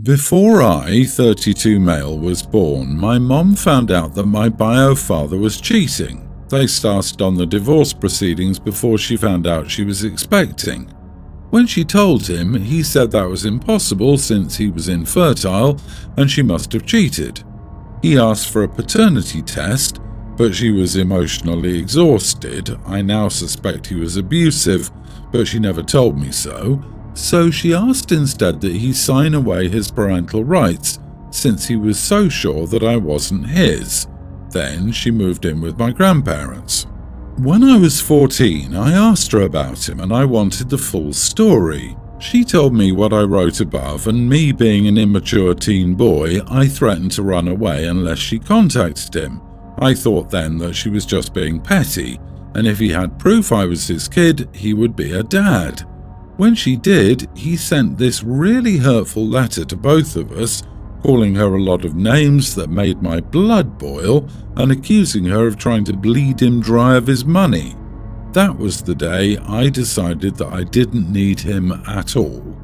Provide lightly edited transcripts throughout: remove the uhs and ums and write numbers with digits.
Before I, 32 male, was born, my mom found out that my bio father was cheating. They started on the divorce proceedings before she found out she was expecting. When she told him, he said that was impossible since he was infertile and she must have cheated. He asked for a paternity test, but she was emotionally exhausted. I now suspect he was abusive, but she never told me so. So she asked instead that he sign away his parental rights, since he was so sure that I wasn't his. Then she moved in with my grandparents. When I was 14, I asked her about him and I wanted the full story. She told me what I wrote above, and me being an immature teen boy, I threatened to run away unless she contacted him. I thought then that she was just being petty, and if he had proof I was his kid, he would be a dad. When she did, he sent this really hurtful letter to both of us, calling her a lot of names that made my blood boil and accusing her of trying to bleed him dry of his money. That was the day I decided that I didn't need him at all.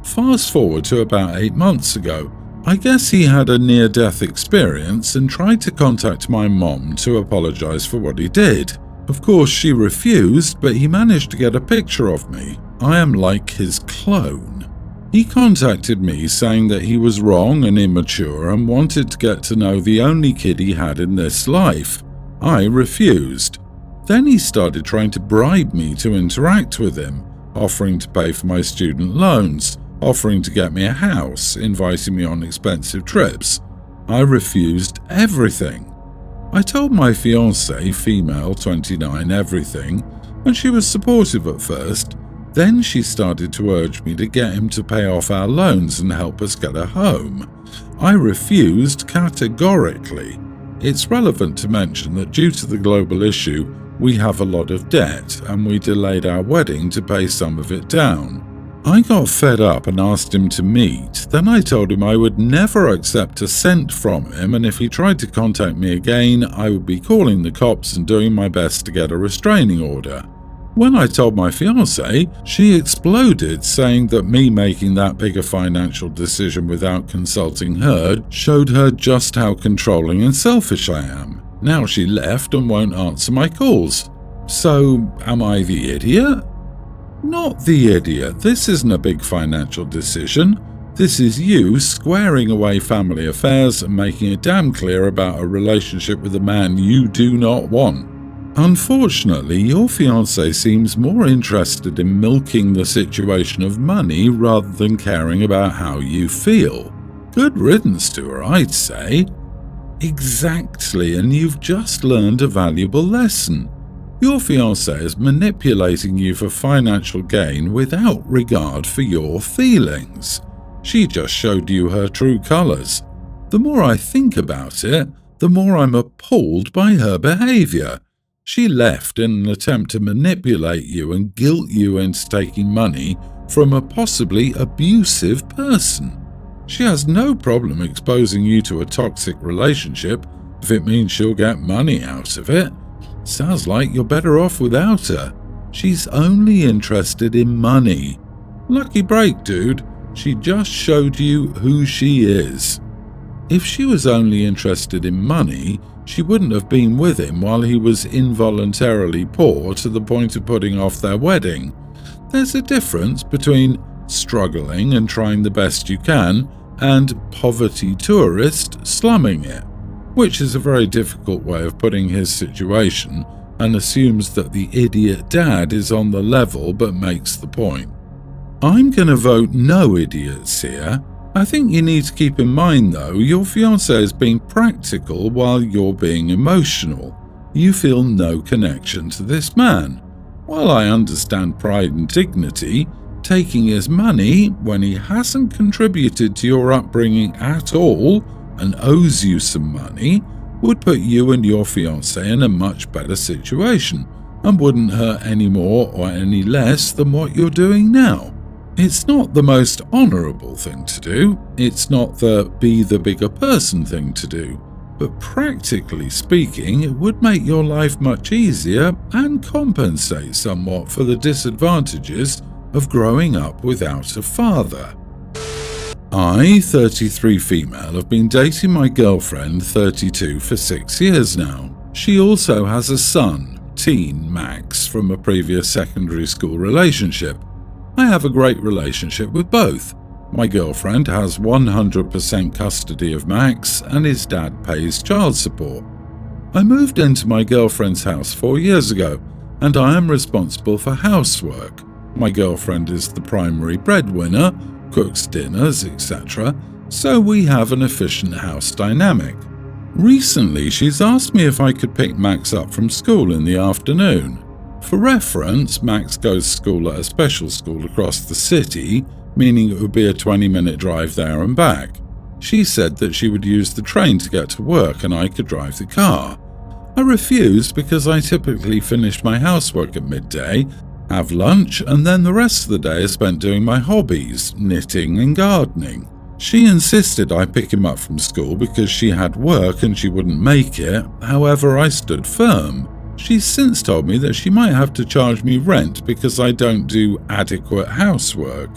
Fast forward to about 8 months ago. I guess he had a near-death experience and tried to contact my mom to apologize for what he did. Of course, she refused, but he managed to get a picture of me. I am like his clone. He contacted me saying that he was wrong and immature and wanted to get to know the only kid he had in this life. I refused. Then he started trying to bribe me to interact with him, offering to pay for my student loans, offering to get me a house, inviting me on expensive trips. I refused everything. I told my fiancée, female, 29, everything, and she was supportive at first. Then she started to urge me to get him to pay off our loans and help us get a home. I refused categorically. It's relevant to mention that due to the global issue, we have a lot of debt, and we delayed our wedding to pay some of it down. I got fed up and asked him to meet. Then I told him I would never accept a cent from him, and if he tried to contact me again, I would be calling the cops and doing my best to get a restraining order. When I told my fiancée, she exploded, saying that me making that big a financial decision without consulting her showed her just how controlling and selfish I am. Now she left and won't answer my calls. So, am I the idiot? Not the idiot. This isn't a big financial decision. This is you squaring away family affairs and making it damn clear about a relationship with a man you do not want. Unfortunately, your fiancé seems more interested in milking the situation of money rather than caring about how you feel. Good riddance to her, I'd say. Exactly, and you've just learned a valuable lesson. Your fiancé is manipulating you for financial gain without regard for your feelings. She just showed you her true colors. The more I think about it, the more I'm appalled by her behavior. She left in an attempt to manipulate you and guilt you into taking money from a possibly abusive person. She has no problem exposing you to a toxic relationship if it means she'll get money out of it. Sounds like you're better off without her. She's only interested in money. Lucky break, dude. She just showed you who she is. If she was only interested in money, she wouldn't have been with him while he was involuntarily poor to the point of putting off their wedding. There's a difference between struggling and trying the best you can and poverty tourist slumming it, which is a very difficult way of putting his situation and assumes that the idiot dad is on the level but makes the point. I'm going to vote no idiots here. I think you need to keep in mind, though, your fiancé is being practical while you're being emotional. You feel no connection to this man. While I understand pride and dignity, taking his money when he hasn't contributed to your upbringing at all and owes you some money would put you and your fiancé in a much better situation and wouldn't hurt any more or any less than what you're doing now. It's not the most honourable thing to do, it's not the be the bigger person thing to do, but practically speaking, it would make your life much easier and compensate somewhat for the disadvantages of growing up without a father. I, 33 female, have been dating my girlfriend, 32, for 6 years now. She also has a son, teen Max, from a previous secondary school relationship. I have a great relationship with both. My girlfriend has 100% custody of Max and his dad pays child support. I moved into my girlfriend's house 4 years ago and I am responsible for housework. My girlfriend is the primary breadwinner, cooks dinners, etc., so we have an efficient house dynamic. Recently, she's asked me if I could pick Max up from school in the afternoon. For reference, Max goes to school at a special school across the city, meaning it would be a 20-minute drive there and back. She said that she would use the train to get to work and I could drive the car. I refused because I typically finish my housework at midday, have lunch, and then the rest of the day is spent doing my hobbies, knitting and gardening. She insisted I pick him up from school because she had work and she wouldn't make it, however I stood firm. She's since told me that she might have to charge me rent because I don't do adequate housework.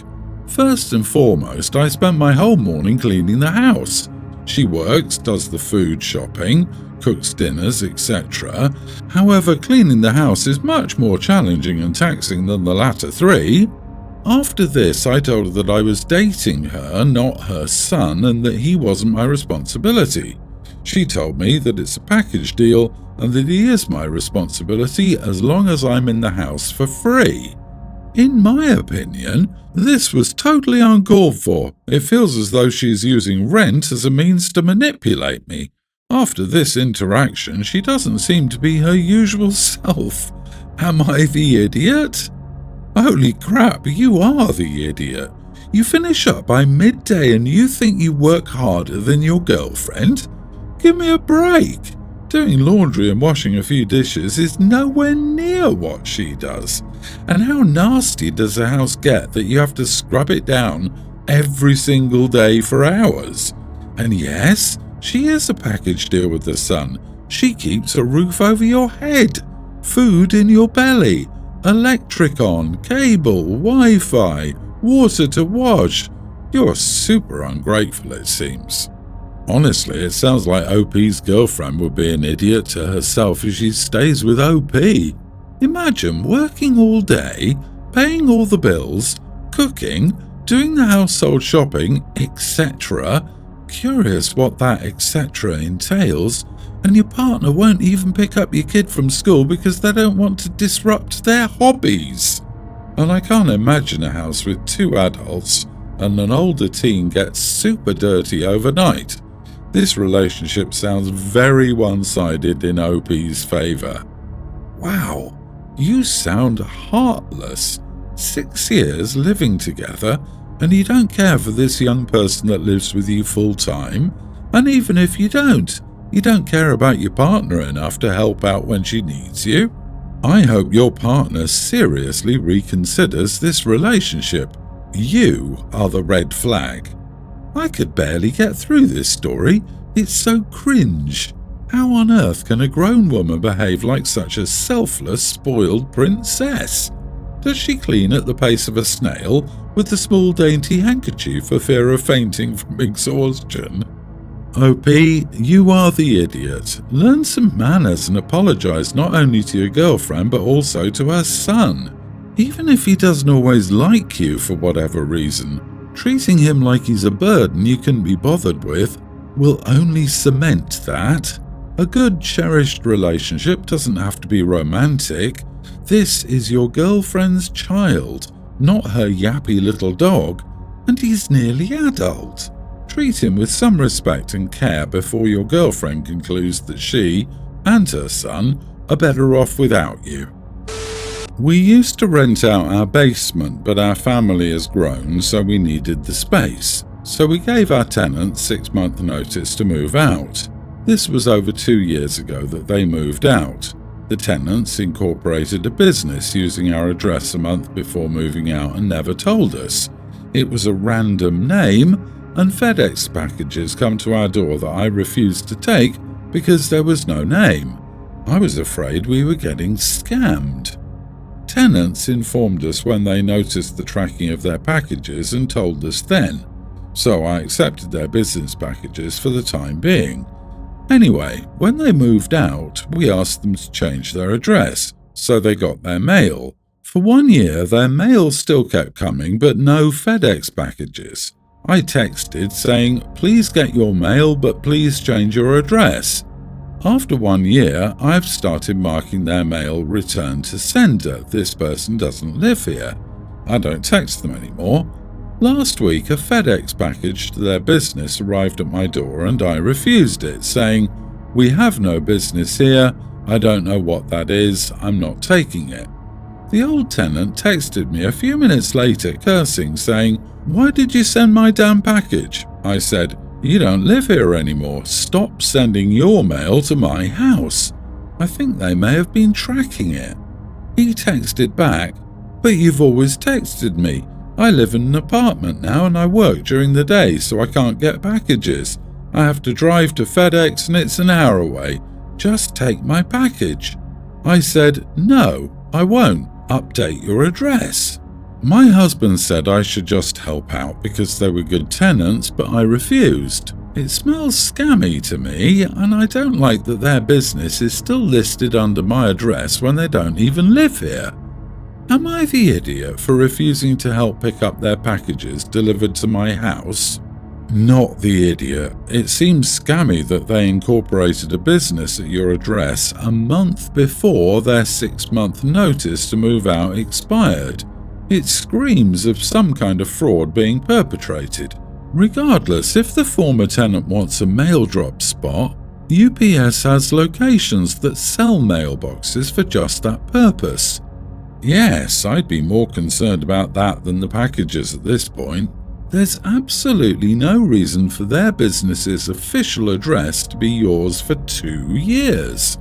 First and foremost, I spent my whole morning cleaning the house. She works, does the food shopping, cooks dinners, etc. However, cleaning the house is much more challenging and taxing than the latter three. After this, I told her that I was dating her, not her son, and that he wasn't my responsibility. She told me that it's a package deal and that he is my responsibility as long as I'm in the house for free. In my opinion, this was totally uncalled for. It feels as though she's using rent as a means to manipulate me. After this interaction, she doesn't seem to be her usual self. Am I the idiot? Holy crap, you are the idiot. You finish up by midday and you think you work harder than your girlfriend? Give me a break. Doing laundry and washing a few dishes is nowhere near what she does. And how nasty does the house get that you have to scrub it down every single day for hours? And yes, she is a package deal with the son. She keeps a roof over your head, food in your belly, electric on, cable, Wi-Fi, water to wash. You're super ungrateful, it seems. Honestly, it sounds like OP's girlfriend would be an idiot to herself if she stays with OP. Imagine working all day, paying all the bills, cooking, doing the household shopping, etc. Curious what that etc. entails, and your partner won't even pick up your kid from school because they don't want to disrupt their hobbies. And I can't imagine a house with 2 adults and an older teen gets super dirty overnight. This relationship sounds very one-sided in OP's favour. Wow, you sound heartless. 6 years living together and you don't care for this young person that lives with you full-time, and even if you don't care about your partner enough to help out when she needs you. I hope your partner seriously reconsiders this relationship. You are the red flag. I could barely get through this story. It's so cringe. How on earth can a grown woman behave like such a selfless, spoiled princess? Does she clean at the pace of a snail with a small dainty handkerchief for fear of fainting from exhaustion? OP, you are the idiot. Learn some manners and apologize not only to your girlfriend but also to her son. Even if he doesn't always like you for whatever reason, treating him like he's a burden you can be bothered with will only cement that. A good, cherished relationship doesn't have to be romantic. This is your girlfriend's child, not her yappy little dog, and he's nearly adult. Treat him with some respect and care before your girlfriend concludes that she and her son are better off without you. We used to rent out our basement, but our family has grown, so we needed the space. So we gave our tenants 6-month notice to move out. This was over 2 years ago that they moved out. The tenants incorporated a business using our address a month before moving out and never told us. It was a random name, and FedEx packages come to our door that I refused to take because there was no name. I was afraid we were getting scammed. Tenants informed us when they noticed the tracking of their packages and told us then. so I accepted their business packages for the time being. Anyway, when they moved out, we asked them to change their address, so they got their mail. For 1 year, their mail still kept coming, but no FedEx packages. I texted saying, "Please get your mail, but please change your address." After 1 year, I've started marking their mail "Return to sender. This person doesn't live here." I don't text them anymore. Last week, a FedEx package to their business arrived at my door and I refused it, saying, "We have no business here. I don't know what that is. I'm not taking it." The old tenant texted me a few minutes later cursing, saying, "Why did you send my damn package?" I said, "You don't live here anymore. Stop sending your mail to my house." I think they may have been tracking it. He texted back, "But you've always texted me. I live in an apartment now and I work during the day, so I can't get packages. I have to drive to FedEx and it's an hour away. Just take my package." I said, "No, I won't. Update your address." My husband said I should just help out because they were good tenants, but I refused. It smells scammy to me, and I don't like that their business is still listed under my address when they don't even live here. Am I the idiot for refusing to help pick up their packages delivered to my house? Not the idiot. It seems scammy that they incorporated a business at your address a month before their 6-month notice to move out expired. It screams of some kind of fraud being perpetrated. Regardless, if the former tenant wants a mail drop spot, UPS has locations that sell mailboxes for just that purpose. Yes, I'd be more concerned about that than the packages at this point. There's absolutely no reason for their business's official address to be yours for 2 years.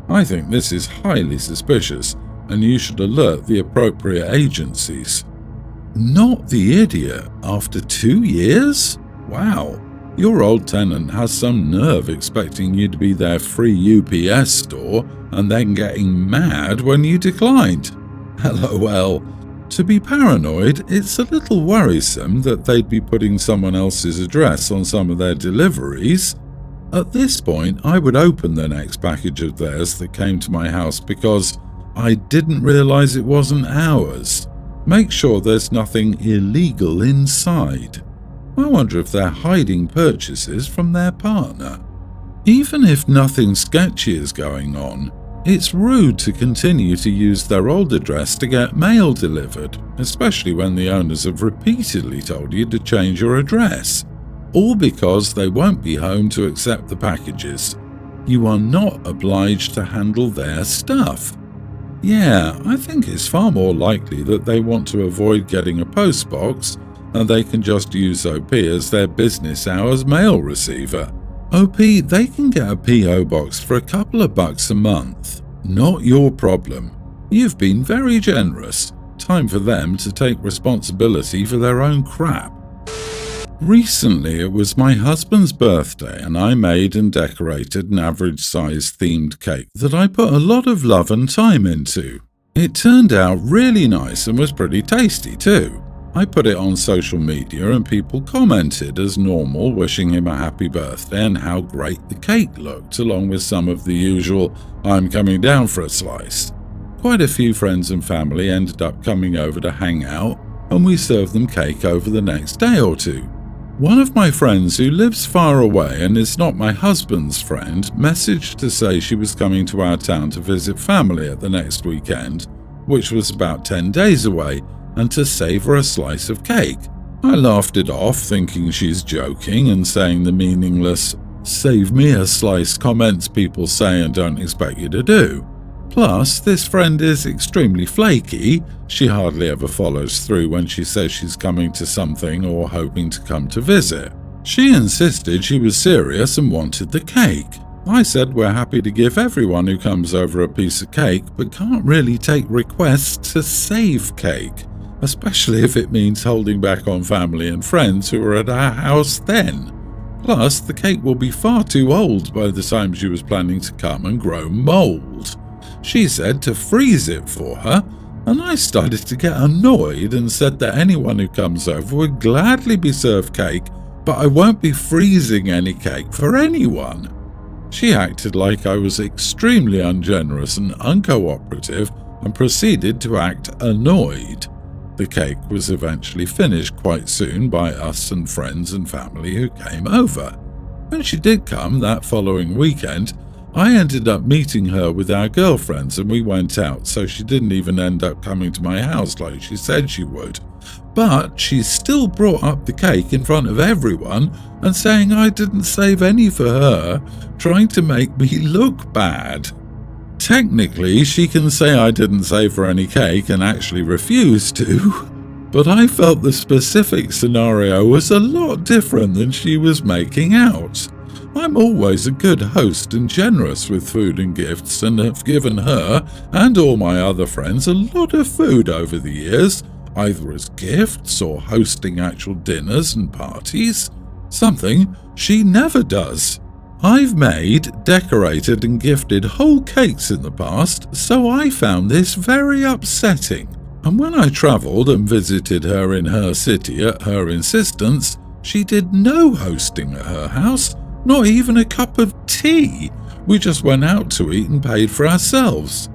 I think this is highly suspicious, and you should alert the appropriate agencies. Not the idiot. After 2 years? Wow. Your old tenant has some nerve expecting you to be their free UPS store and then getting mad when you declined. LOL. To be paranoid, it's a little worrisome that they'd be putting someone else's address on some of their deliveries. At this point, I would open the next package of theirs that came to my house because I didn't realize it wasn't ours. Make sure there's nothing illegal inside. I wonder if they're hiding purchases from their partner. Even if nothing sketchy is going on, it's rude to continue to use their old address to get mail delivered, especially when the owners have repeatedly told you to change your address, all because they won't be home to accept the packages. You are not obliged to handle their stuff. Yeah, I think it's far more likely that they want to avoid getting a postbox and they can just use OP as their business hours mail receiver. OP, they can get a PO box for a couple of bucks a month. Not your problem. You've been very generous. Time for them to take responsibility for their own crap. Recently, it was my husband's birthday and I made and decorated an average-sized themed cake that I put a lot of love and time into. It turned out really nice and was pretty tasty too. I put it on social media and people commented as normal, wishing him a happy birthday and how great the cake looked, along with some of the usual "I'm coming down for a slice." Quite a few friends and family ended up coming over to hang out and we served them cake over the next day or two. One of my friends who lives far away and is not my husband's friend messaged to say she was coming to our town to visit family at the next weekend, which was about 10 days away, and to save her a slice of cake. I laughed it off, thinking she's joking and saying the meaningless "save me a slice" comments people say and don't expect you to do. Plus, this friend is extremely flaky. She hardly ever follows through when she says she's coming to something or hoping to come to visit. She insisted she was serious and wanted the cake. I said we're happy to give everyone who comes over a piece of cake, but can't really take requests to save cake, especially if it means holding back on family and friends who are at our house then. Plus, the cake will be far too old by the time she was planning to come and grow mold. She said to freeze it for her, and I started to get annoyed and said that anyone who comes over would gladly be served cake but I won't be freezing any cake for anyone." She acted like I was extremely ungenerous and uncooperative and proceeded to act annoyed. The cake was eventually finished quite soon by us and friends and family who came over. When she did come that following weekend, I ended up meeting her with our girlfriends and we went out, so she didn't even end up coming to my house like she said she would. But she still brought up the cake in front of everyone and saying I didn't save any for her, trying to make me look bad. Technically, she can say I didn't save for any cake and actually refuse to, but I felt the specific scenario was a lot different than she was making out. I'm always a good host and generous with food and gifts and have given her and all my other friends a lot of food over the years, either as gifts or hosting actual dinners and parties, something she never does. I've made, decorated and gifted whole cakes in the past, so I found this very upsetting. And when I travelled and visited her in her city at her insistence, she did no hosting at her house, not even a cup of tea. We just went out to eat and paid for ourselves.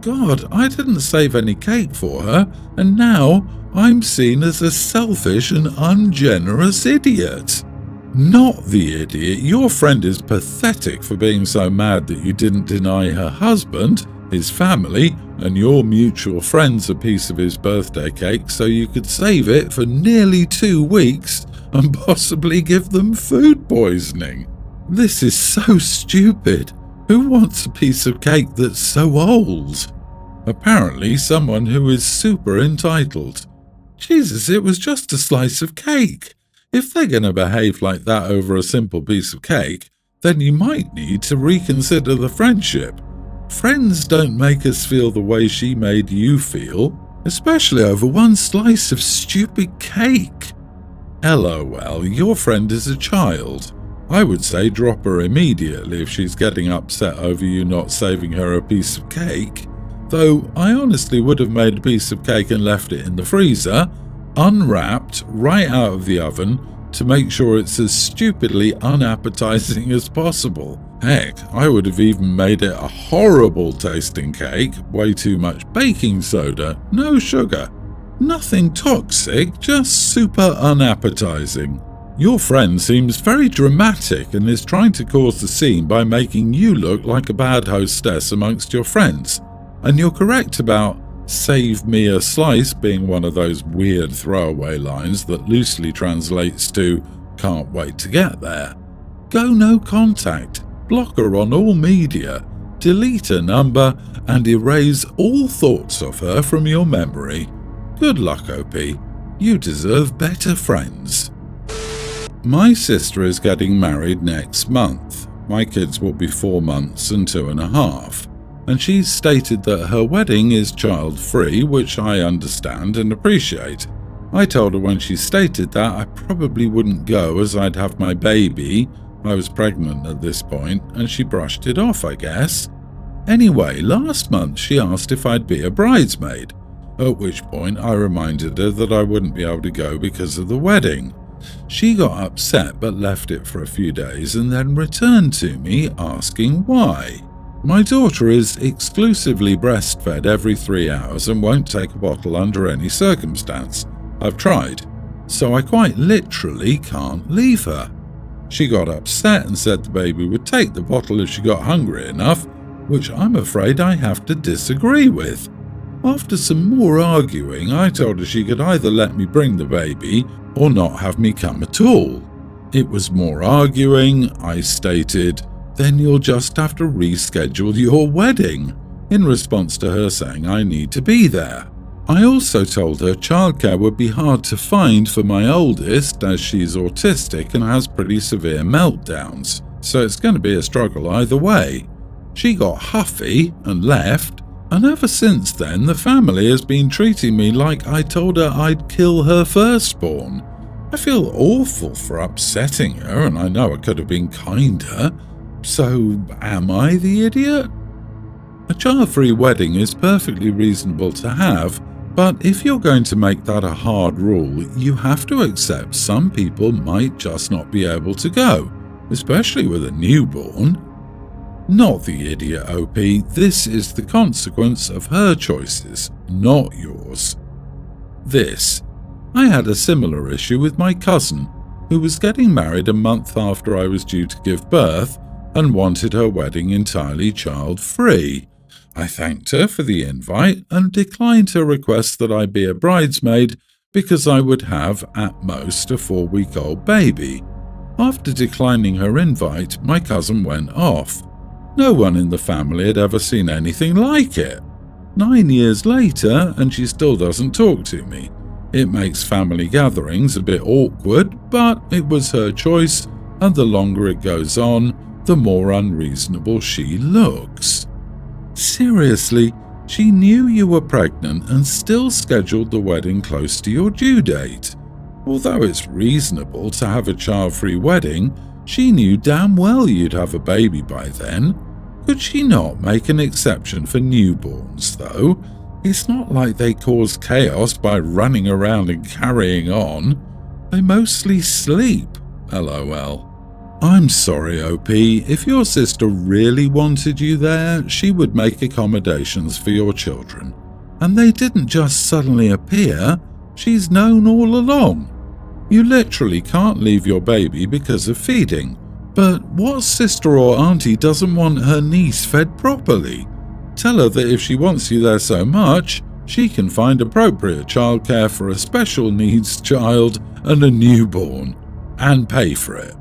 God, I didn't save any cake for her, and now I'm seen as a selfish and ungenerous idiot. Not the idiot. Your friend is pathetic for being so mad that you didn't deny her husband, his family, and your mutual friends a piece of his birthday cake so you could save it for nearly 2 weeks and possibly give them food poisoning. This is so stupid. Who wants a piece of cake that's so old? Apparently someone who is super entitled. Jesus, it was just a slice of cake. If they're going to behave like that over a simple piece of cake, then you might need to reconsider the friendship. Friends don't make us feel the way she made you feel, especially over one slice of stupid cake. LOL, your friend is a child. I would say drop her immediately if she's getting upset over you not saving her a piece of cake. Though I honestly would have made a piece of cake and left it in the freezer, unwrapped, right out of the oven, to make sure it's as stupidly unappetizing as possible. Heck, I would have even made it a horrible tasting cake, way too much baking soda, no sugar. Nothing toxic, just super unappetizing. Your friend seems very dramatic and is trying to cause the scene by making you look like a bad hostess amongst your friends. And you're correct about "save me a slice" being one of those weird throwaway lines that loosely translates to "can't wait to get there." Go no contact, block her on all media, delete her number, and erase all thoughts of her from your memory. Good luck, OP. You deserve better friends. My sister is getting married next month. My kids will be 4 months and 2.5. And she's stated that her wedding is child-free, which I understand and appreciate. I told her when she stated that I probably wouldn't go as I'd have my baby. I was pregnant at this point, and she brushed it off, I guess. Anyway, last month she asked if I'd be a bridesmaid, at which point I reminded her that I wouldn't be able to go because of the wedding. She got upset but left it for a few days and then returned to me asking why. My daughter is exclusively breastfed every 3 hours and won't take a bottle under any circumstance. I've tried, so I quite literally can't leave her. She got upset and said the baby would take the bottle if she got hungry enough, which I'm afraid I have to disagree with. After some more arguing, I told her she could either let me bring the baby or not have me come at all. It was more arguing. I stated, "Then you'll just have to reschedule your wedding," in response to her saying I need to be there. I also told her childcare would be hard to find for my oldest as she's autistic and has pretty severe meltdowns, so it's going to be a struggle either way. She got huffy and left, and ever since then the family has been treating me like I told her I'd kill her firstborn. I feel awful for upsetting her, and I know I could have been kinder. So, am I the idiot? A child-free wedding is perfectly reasonable to have, But if you're going to make that a hard rule, you have to accept some people might just not be able to go, especially with a newborn. Not the idiot, OP. This is the consequence of her choices, not yours. I had a similar issue with my cousin, who was getting married a month after I was due to give birth and wanted her wedding entirely child-free. I thanked her for the invite and declined her request that I be a bridesmaid because I would have, at most, a 4-week-old baby. After declining her invite, my cousin went off. No one in the family had ever seen anything like it. 9 years later, and she still doesn't talk to me. It makes family gatherings a bit awkward, but it was her choice, and the longer it goes on, the more unreasonable she looks. Seriously, she knew you were pregnant and still scheduled the wedding close to your due date. Although it's reasonable to have a child-free wedding, she knew damn well you'd have a baby by then. Could she not make an exception for newborns, though? It's not like they cause chaos by running around and carrying on. They mostly sleep, LOL. I'm sorry, OP. If your sister really wanted you there, she would make accommodations for your children. And they didn't just suddenly appear. She's known all along. You literally can't leave your baby because of feeding. But what sister or auntie doesn't want her niece fed properly? Tell her that if she wants you there so much, she can find appropriate childcare for a special needs child and a newborn, and pay for it.